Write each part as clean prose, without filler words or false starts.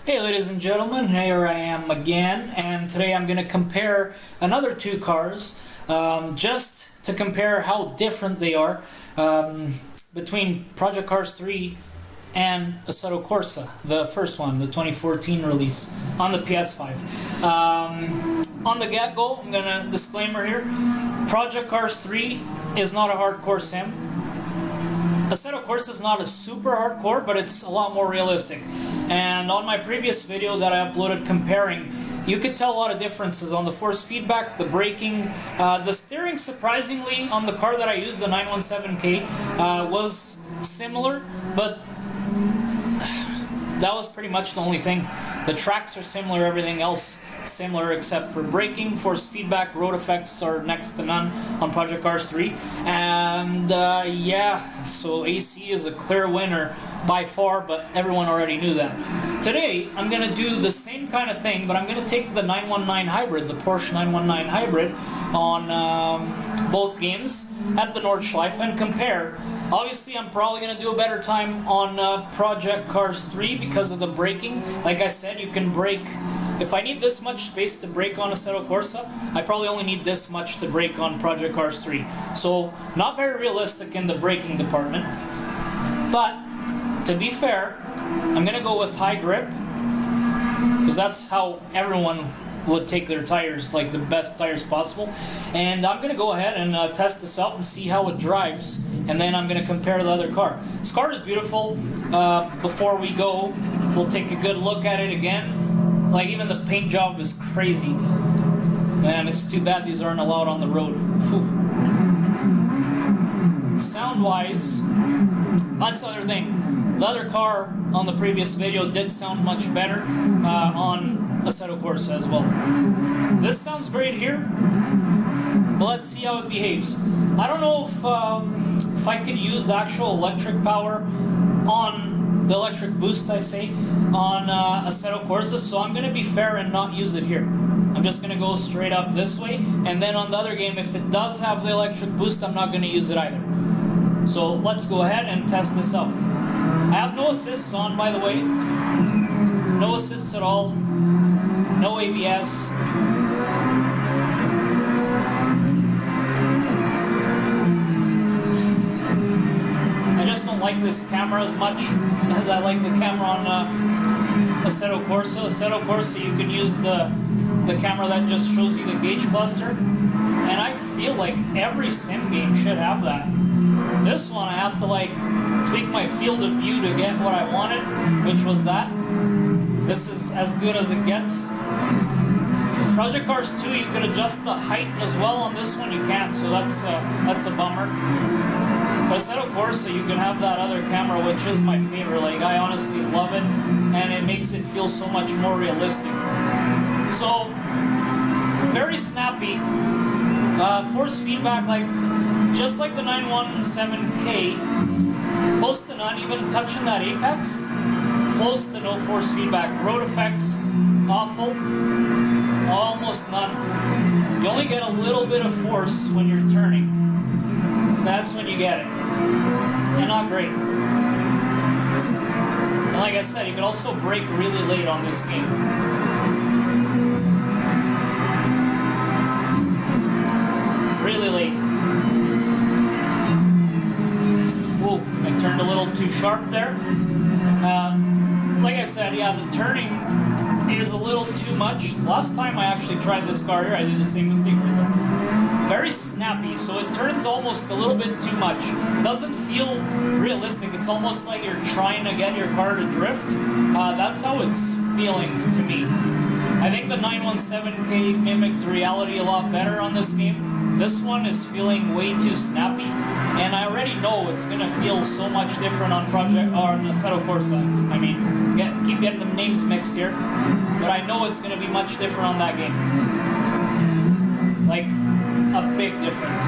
Hey ladies and gentlemen, here I am again, and today I'm going to compare another two cars, just to compare how different they are between Project Cars 3 and Assetto Corsa, the first one, the 2014 release on the PS5. On the get-go, I'm going to disclaimer here, Project Cars 3 is not a hardcore sim. Assetto Corsa is not a super hardcore, but it's a lot more realistic. And on my previous video that I uploaded comparing, you could tell a lot of differences on the force feedback, the braking, the steering. Surprisingly, on the car that I used, the 917K, was similar, but that was pretty much the only thing. The tracks are similar, everything else similar except for braking. Force feedback, road effects are next to none on Project Cars 3. And yeah, so AC is a clear winner by far, but everyone already knew that. Today, I'm going to do the same kind of thing, but I'm going to take the 919 Hybrid, the Porsche 919 Hybrid, on both games at the Nordschleife and compare. Obviously, I'm probably going to do a better time on Project Cars 3 because of the braking. Like I said, you can brake. If I need this much space to brake on Assetto Corsa, I probably only need this much to brake on Project Cars 3. So, not very realistic in the braking department. But, to be fair, I'm going to go with high grip, because that's how everyone would take their tires, like the best tires possible. And I'm going to go ahead and test this out and see how it drives, and then I'm going to compare the other car. This car is beautiful. Before we go, we'll take a good look at it again. Like, even the paint job is crazy. Man, it's too bad these aren't allowed on the road. Sound-wise, that's the other thing. The other car on the previous video did sound much better on Assetto Corsa as well. This sounds great here, but let's see how it behaves. I don't know if I could use the actual electric power on the electric boost, I say, on Assetto Corsa, so I'm going to be fair and not use it here. I'm just going to go straight up this way, and then on the other game, if it does have the electric boost, I'm not going to use it either. So let's go ahead and test this out. I have no assists on, by the way. No assists at all. No ABS. I just don't like this camera as much as I like the camera on Assetto Corsa. Assetto Corsa, you can use the camera that just shows you the gauge cluster. And I feel like every sim game should have that. This one, I have to like tweak my field of view to get what I wanted, which was that. This is as good as it gets. Project Cars 2, you can adjust the height as well. On this one, you can't, so that's a bummer. But Assetto Corsa, you can have that other camera, which is my favorite. Like, I honestly love it, and it makes it feel so much more realistic. So, very snappy. Force feedback, like just like the 917K, close to none, even touching that apex, close to no force feedback. Road effects, awful, almost none. You only get a little bit of force when you're turning. That's when you get it. And not great. And like I said, you can also brake really late on this game. Really late. Whoa, I turned a little too sharp there. Like I said, yeah, the turning is a little too much. Last time I actually tried this car here, I did the same mistake right there. Very snappy, so it turns almost a little bit too much. Doesn't feel realistic. It's almost like you're trying to get your car to drift. That's how it's feeling to me. I think the 917K mimicked reality a lot better on this game. This one is feeling way too snappy, and I already know it's gonna feel so much different on Assetto Corsa. I mean, keep getting the names mixed here, but I know it's gonna be much different on that game. Like, a big difference.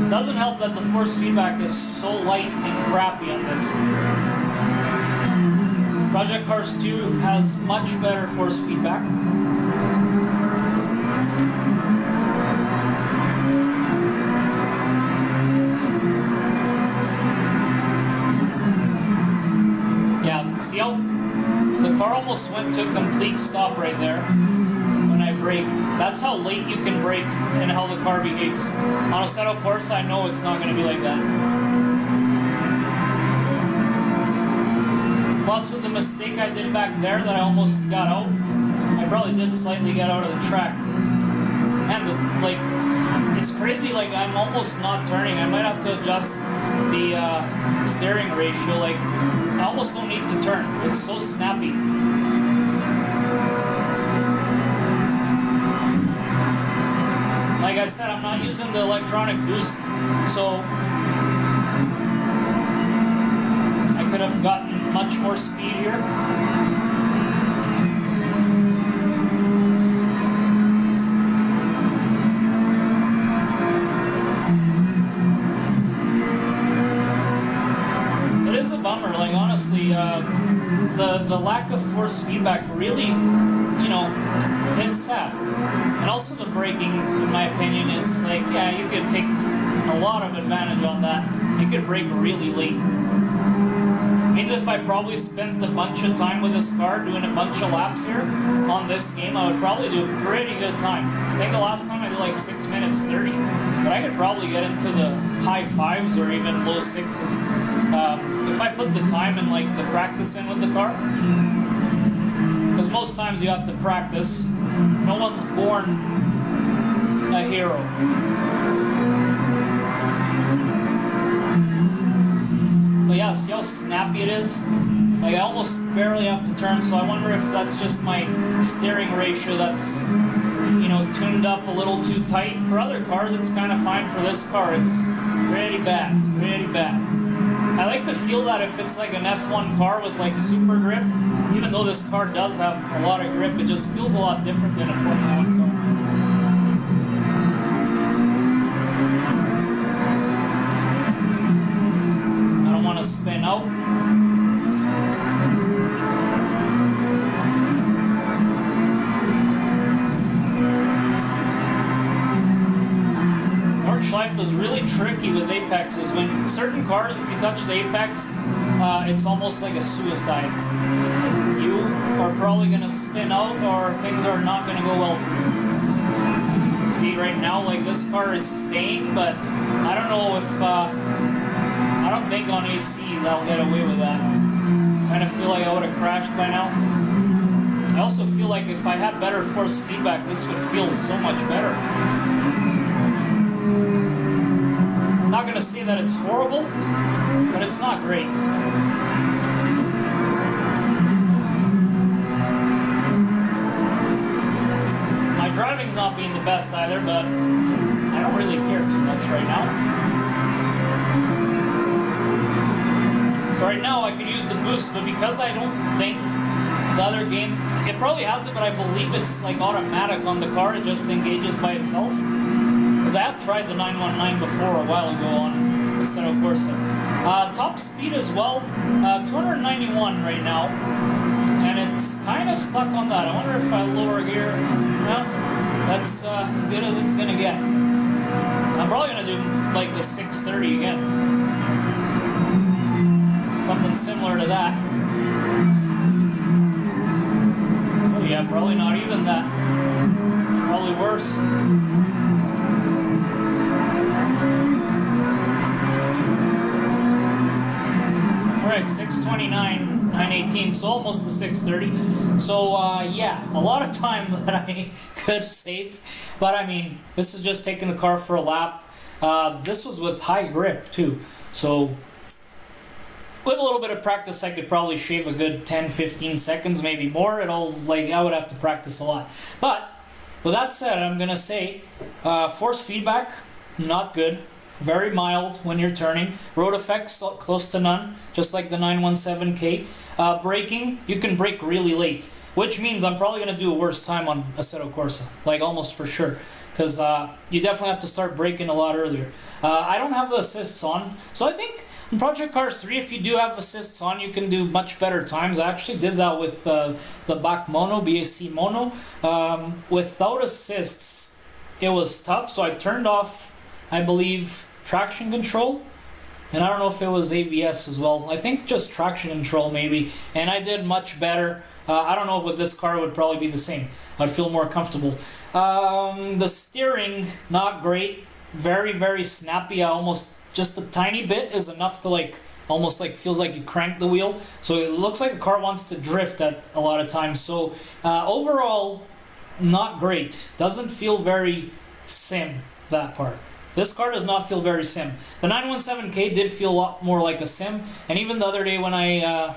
Doesn't help that the force feedback is so light and crappy on this. Project Cars 2 has much better force feedback. See how The car almost went to a complete stop right there when I brake. That's how late you can brake and how the car behaves. On Assetto Corsa, I know it's not going to be like that. Plus, with the mistake I did back there that I almost got out, I probably did slightly get out of the track. And like, it's crazy, like I'm almost not turning. I might have to adjust the steering ratio. Like, I almost don't need to turn. It's so snappy. Like I said, I'm not using the electronic boost, so I could have gotten much more speed here. It is a bummer, like honestly, the lack of force feedback really, you know, it's sad. And also the braking, in my opinion, it's like, yeah, you could take a lot of advantage on that. You could brake really late. Means if I probably spent a bunch of time with this car doing a bunch of laps here on this game, I would probably do a pretty good time. I think the last time I did like 6 minutes 30, but I could probably get into the high 5s or even low 6s if I put the time and like the practice in with the car. Because most times you have to practice. No one's born a hero. But yeah, see how snappy it is? Like I almost barely have to turn, so I wonder if that's just my steering ratio that's, you know, tuned up a little too tight. For other cars, it's kind of fine. For this car, it's really bad, really bad. I like to feel that if it's like an F1 car with like super grip, even though this car does have a lot of grip, it just feels a lot different than a Formula 1 car. I don't want to spin out. Life is really tricky with apexes. When certain cars, if you touch the apex, it's almost like a suicide. You are probably going to spin out, or things are not going to go well for you. See, right now, like this car is staying, but I don't know if I don't think on AC that'll get away with that. I kind of feel like I would have crashed by now. I also feel like if I had better force feedback, this would feel so much better. I'm not going to say that it's horrible, but it's not great. My driving's not being the best either, but I don't really care too much right now. So right now I could use the boost, but because I don't think the other game, it probably has it, but I believe it's like automatic on the car, it just engages by itself. Because I have tried the 919 before a while ago on Assetto Corsa. Top speed as well, 291 right now, and it's kind of stuck on that. I wonder if I lower gear. No, that's as good as it's gonna get. I'm probably gonna do like the 630 again, something similar to that. Oh yeah, probably not even that. Probably worse. Alright, 629, 918, so almost to 630. So, yeah, a lot of time that I could save. But, I mean, this is just taking the car for a lap. This was with high grip, too. So, with a little bit of practice, I could probably shave a good 10, 15 seconds, maybe more. I would have to practice a lot. But, with that said, I'm going to say, force feedback, not good. Very mild when you're turning. Road effects close to none, just like the 917K. Braking, you can brake really late, which means I'm probably going to do a worse time on Assetto Corsa, like almost for sure, because you definitely have to start braking a lot earlier. I don't have the assists on, so I think in Project Cars 3, if you do have assists on, you can do much better times. I actually did that with the BAC Mono. Without assists, it was tough, so I turned off, I believe, traction control, and I don't know if it was ABS as well. I think just traction control maybe, and I did much better I don't know if with this car it would probably be the same. I'd feel more comfortable. The steering, not great. Very, very snappy. Almost just a tiny bit is enough to like, almost like feels like you crank the wheel. So it looks like the car wants to drift at a lot of times. So overall, not great. Doesn't feel very sim, that part. This car does not feel very sim. The 917K did feel a lot more like a sim, and even the other day when I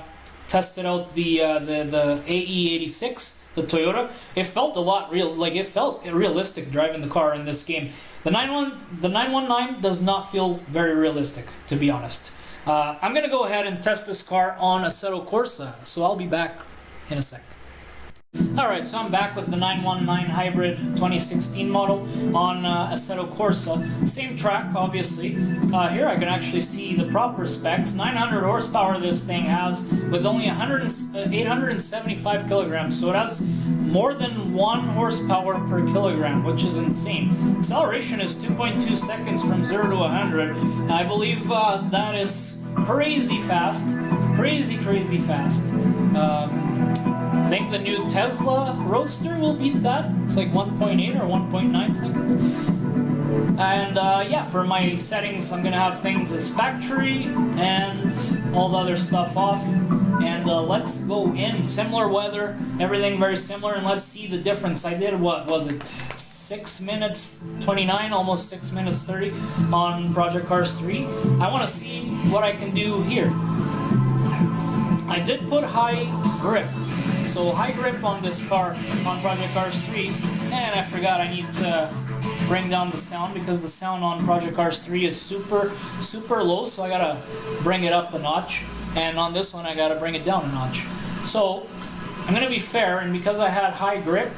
tested out the AE86, the Toyota, it felt a lot real. Like it felt realistic driving the car in this game. The 919 does not feel very realistic, to be honest. I'm gonna go ahead and test this car on Assetto Corsa, so I'll be back in a sec. Alright, so I'm back with the 919 Hybrid 2016 model on Assetto Corsa. Same track, obviously. Here I can actually see the proper specs. 900 horsepower this thing has, with only 875 kilograms, so it has more than 1 horsepower per kilogram, which is insane. Acceleration is 2.2 seconds from 0 to 100. I believe that is crazy fast. Crazy fast. I think the new Tesla Roadster will beat that. It's like 1.8 or 1.9 seconds. And yeah, for my settings, I'm gonna have things as factory and all the other stuff off. And let's go in. Similar weather, everything very similar, and let's see the difference. I did, what was it, 6 minutes 29, almost 6 minutes 30 on Project Cars 3. I want to see what I can do here. I did put high grip. So high grip on this car on Project Cars 3, and I forgot I need to bring down the sound because the sound on Project Cars 3 is super low, so I gotta bring it up a notch, and on this one I gotta bring it down a notch. So I'm gonna be fair, and because I had high grip,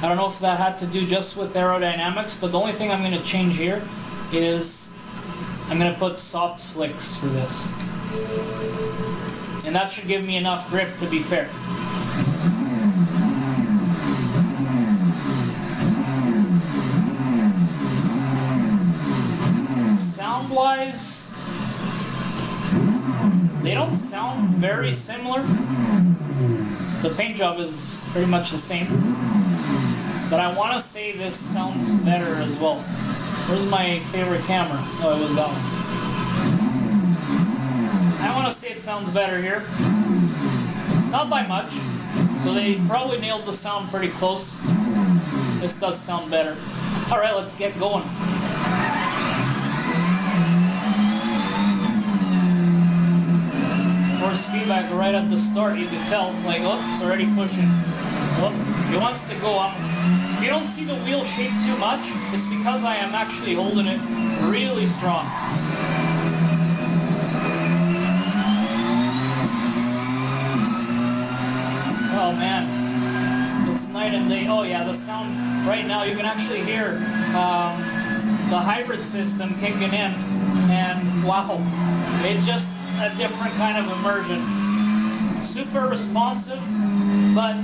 I don't know if that had to do just with aerodynamics, but the only thing I'm gonna change here is I'm gonna put soft slicks for this. And that should give me enough grip to be fair. Sound-wise, they don't sound very similar. The paint job is pretty much the same. But I want to say this sounds better as well. Where's my favorite camera? Oh, it was that one. I want to say it sounds better here. Not by much. So they probably nailed the sound pretty close. This does sound better. Alright, let's get going. Force feedback right at the start, you can tell, like, oh, it's already pushing. Oh, it wants to go up. If you don't see the wheel shake too much, it's because I am actually holding it really strong. Oh man, it's night and day. Oh yeah, the sound right now, you can actually hear the hybrid system kicking in, and wow, it's just a different kind of immersion. Super responsive, but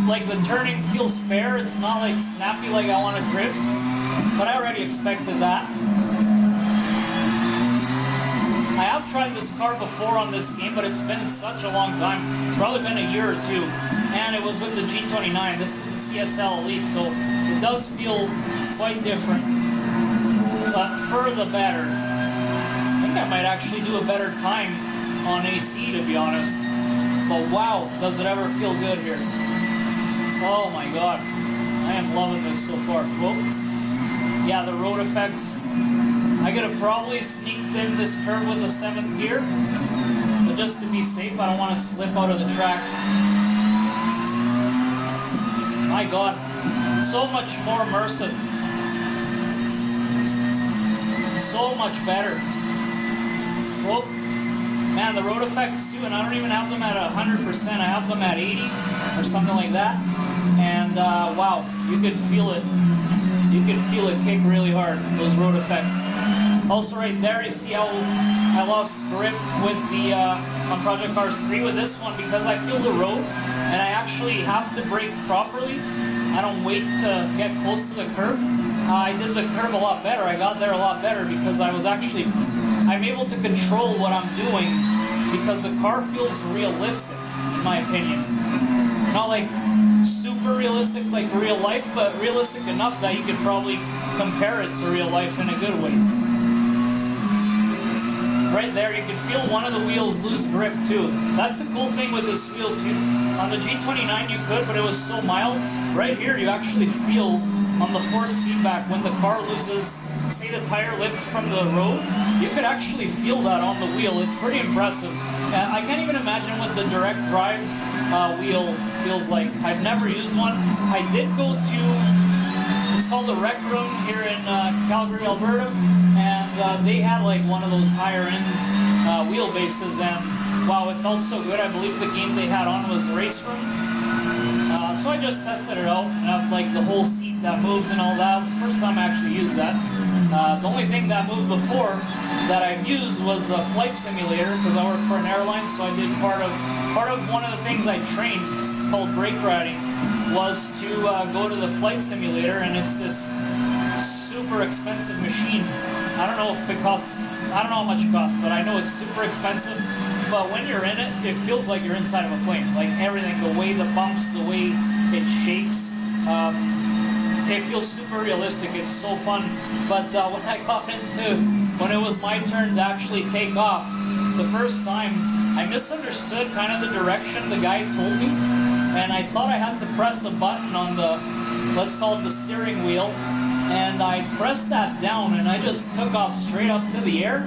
like the turning feels fair. It's not like snappy like I want to drift, but I already expected that. I have tried this car before on this game, but it's been such a long time. It's probably been a year or two, and it was with the G29. This is the CSL Elite, so it does feel quite different, but for the better. I think I might actually do a better time on AC, to be honest. But wow, does it ever feel good here. Oh my god, I am loving this so far. Whoa. Yeah, the road effects. I could have probably sneaked in this curve with the 7th gear, but just to be safe, I don't want to slip out of the track. My god, so much more immersive. So much better. Whoa. Man, the road effects too, and I don't even have them at 100%, I have them at 80 or something like that. And wow, you could feel it. You can feel it kick really hard, those road effects. Also right there, you see how I lost grip with the on Project Cars 3 with this one because I feel the road and I actually have to brake properly. I don't wait to get close to the curb. I did the curb a lot better. I got there a lot better because I'm able to control what I'm doing because the car feels realistic, in my opinion. Not like super realistic like real life, but realistic enough that you could probably compare it to real life in a good way. Right there, you can feel one of the wheels lose grip too. That's the cool thing with this wheel too. On the G29 you could, but it was so mild. Right here you actually feel on the force feedback when the car loses, say the tire lifts from the road, you could actually feel that on the wheel. It's pretty impressive. I can't even imagine what the direct drive wheel feels like. I've never used one. I did go to, it's called the Rec Room here in Calgary, Alberta, and they had like one of those higher end wheelbases, and wow, it felt so good. I believe the game they had on was Race Room. So I just tested it out, and I have like the whole seat that moves and all that. It was the first time I actually used that. The only thing that moved before that I've used was a flight simulator, because I work for an airline, so I did part of one of the things I trained called brake riding was to go to the flight simulator, and it's this super expensive machine. I don't know how much it costs, but I know it's super expensive. But when you're in it, it feels like you're inside of a plane. Like everything, the way the bumps, the way it shakes, it feels super realistic. It's so fun. But when I got when it was my turn to actually take off, the first time, I misunderstood kind of the direction the guy told me, and I thought I had to press a button on the, let's call it the steering wheel, and I pressed that down, and I just took off straight up to the air,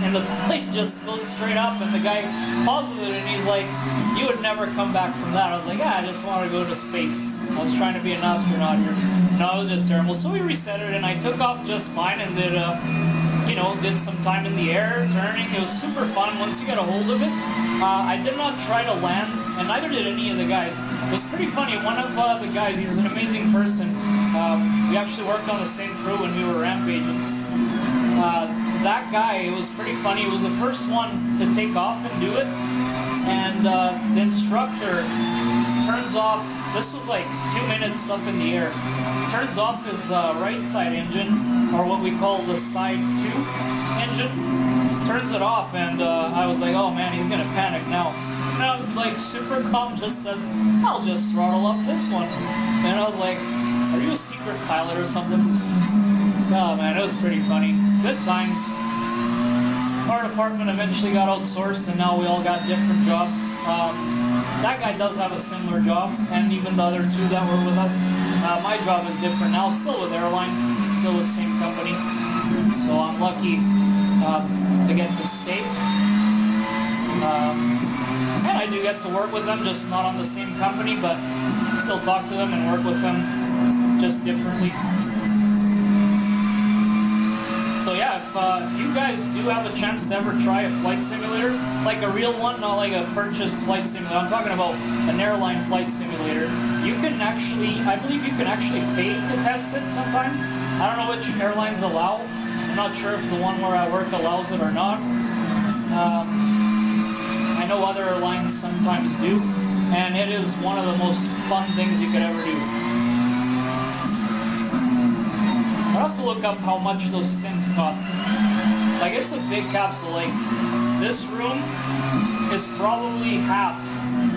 and the plane just goes straight up, and the guy pauses it, and he's like, you would never come back from that. I was like, I just want to go to space. I was trying to be an astronaut here. No, it was just terrible. So we reset it, and I took off just fine, and did did some time in the air, turning. It was super fun once you get a hold of it. I did not try to land, and neither did any of the guys. It was pretty funny. One of the guys, he's an amazing person. We actually worked on the same crew when we were ramp agents. That guy, it was pretty funny. He was the first one to take off and do it, and the instructor turns off. This was like 2 minutes up in the air. Turns off his right side engine, or what we call the side 2 engine. Turns it off, and I was like, oh man, he's gonna panic now. Now, like, super calm, just says, I'll just throttle up this one. And I was like, are you a secret pilot or something? Oh man, it was pretty funny. Good times. Our department eventually got outsourced, and now we all got different jobs. That guy does have a similar job, and even the other two that were with us. My job is different now, still with airline, still with the same company. So I'm lucky to get to stay. And I do get to work with them, just not on the same company, but still talk to them and work with them just differently. So yeah, if you guys do have a chance to ever try a flight simulator, like a real one, not like a purchased flight simulator, I'm talking about an airline flight simulator, you can actually, I believe you can actually pay to test it sometimes. I don't know which airlines allow. I'm not sure if the one where I work allows it or not. I know other airlines sometimes do, and it is one of the most fun things you could ever do. I'll have to look up how much those sims cost. Like, it's a big capsule. Like, this room is probably half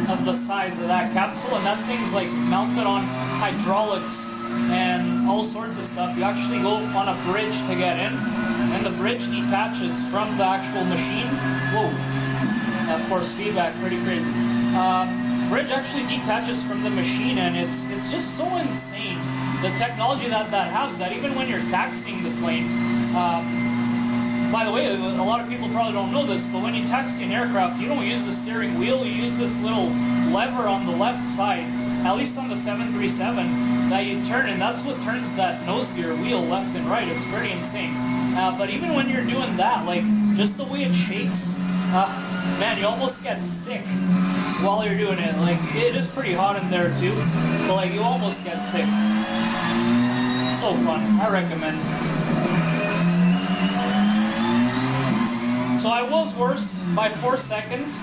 of the size of that capsule, and that thing's like mounted on hydraulics and all sorts of stuff. You actually go on a bridge to get in, and the bridge detaches from the actual machine. Whoa, that force feedback, pretty crazy. Bridge actually detaches from the machine, and it's just so insane. The technology that has, that even when you're taxiing the plane, by the way, a lot of people probably don't know this, but when you taxi an aircraft, you don't use the steering wheel, you use this little lever on the left side, at least on the 737, that you turn, and that's what turns that nose gear wheel left and right. It's pretty insane. But even when you're doing that, like, just the way it shakes, man, you almost get sick while you're doing it. Like, it is pretty hot in there too, but like, you almost get sick. So fun. I recommend. So I was worse by 4 seconds,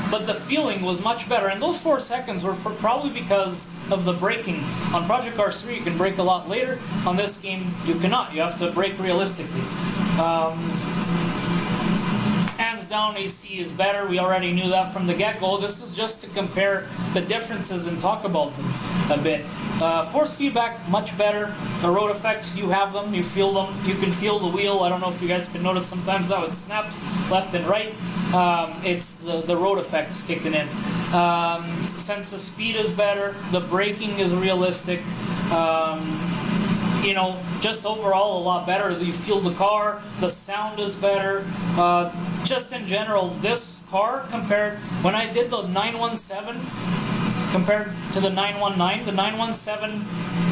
but the feeling was much better. And those 4 seconds were probably because of the braking. On Project Cars 3, you can brake a lot later. On this game, you cannot. You have to brake realistically. Hands down, AC is better. We already knew that from the get-go. This is just to compare the differences and talk about them a bit. Force feedback, much better. The road effects, you have them, you feel them. You can feel the wheel. I don't know if you guys can notice sometimes how it snaps left and right. It's the road effects kicking in. Sense of speed is better. The braking is realistic. You know, just overall a lot better. You feel the car, the sound is better. Just in general, this car compared, when I did the 917 compared to the 919, the 917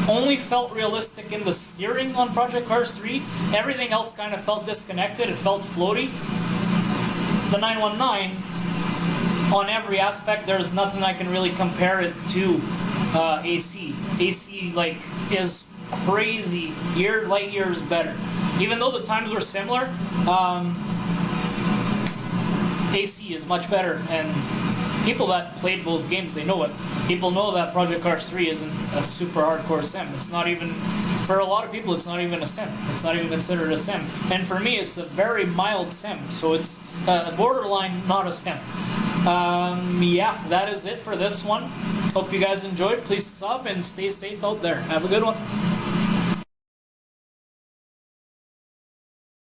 only felt realistic in the steering on Project Cars 3. Everything else kind of felt disconnected, it felt floaty. The 919, on every aspect, there's nothing I can really compare it to AC. AC, like, is crazy, light years better. Even though the times were similar, AC is much better, and people that played both games, they know it. People know that Project Cars 3 isn't a super hardcore sim. It's not even, for a lot of people, it's not even a sim. It's not even considered a sim. And for me, it's a very mild sim, so it's borderline not a sim. Yeah, that is it for this one. Hope you guys enjoyed. Please sub and stay safe out there. Have a good one.